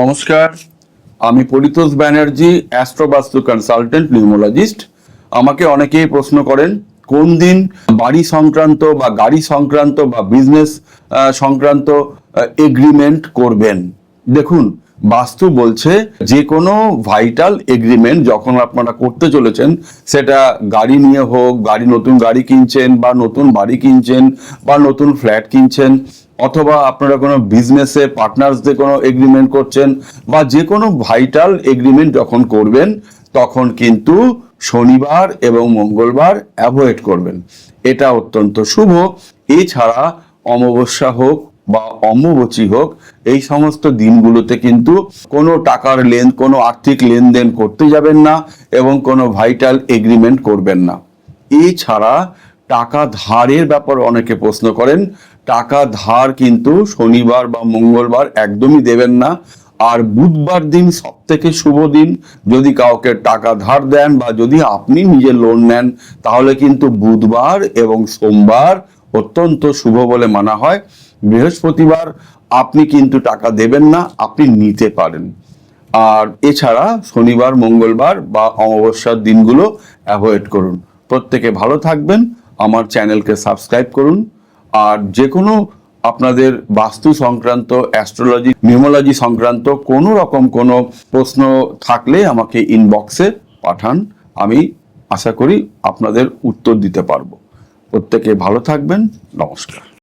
নমস্কার, আমি Paritosh Banerjee, Astro Vastu consultant, numerologist. আমাকে অনেকেই প্রশ্ন করেন কোন দিন বাড়ি সংক্রান্ত বা গাড়ি সংক্রান্ত বা বিজনেস সংক্রান্ত এগ্রিমেন্ট করবেন। দেখুন, বাস্তু বলছে যে কোনো ভাইটাল এগ্রিমেন্ট যখন আপনারা করতে চলেছেন, সেটা গাড়ি নিয়ে হোক, নতুন গাড়ি কিনছেন বা নতুন বাড়ি কিনছেন বা নতুন ফ্ল্যাট কিনছেন, অথবা আপনারা কোনো বিজনেসে পার্টনার্সদের কোনো এগ্রিমেন্ট করছেন, বা যে কোনো ভাইটাল এগ্রিমেন্ট যখন করবেন, তখন কিন্তু শনিবার এবং মঙ্গলবার অ্যাভয়েড করবেন। এটা অত্যন্ত শুভ। এছাড়া অমাবস্যা হোক বা অম্বুবাচী হোক, এই সমস্ত দিনগুলোতে কিন্তু কোনো টাকার কোনো আর্থিক লেনদেন করতে যাবেন না এবং কোনো ভাইটাল এগ্রিমেন্ট করবেন না। এছাড়া টাকা ধারের ব্যাপারে অনেকে প্রশ্ন করেন। টাকা ধার কিন্তু শনিবার বা মঙ্গলবার একদমই দেবেন না। আর বুধবার দিন সব থেকে শুভ দিন। যদি কাউকে টাকা ধার দেন বা যদি আপনি নিজে লোন নেন, তাহলে কিন্তু বুধবার এবং সোমবার অত্যন্ত শুভ বলে মানা হয়। বৃহস্পতিবার আপনি কিন্তু টাকা দেবেন না, আপনি নিতে পারেন। আর এছাড়া শনিবার, মঙ্গলবার বা অমাবস্যার দিনগুলো অ্যাভয়েড করুন। প্রত্যেকে ভালো থাকবেন। আমার চ্যানেলকে সাবস্ক্রাইব করুন। আর যে কোনো আপনাদের বাস্তু সংক্রান্ত, অ্যাস্ট্রোলজি, নিউমোলজি সংক্রান্ত কোনো রকম কোনো প্রশ্ন থাকলে আমাকে ইনবক্সে পাঠান। আমি আশা করি আপনাদের উত্তর দিতে পারবো। প্রত্যেকে ভালো থাকবেন। নমস্কার।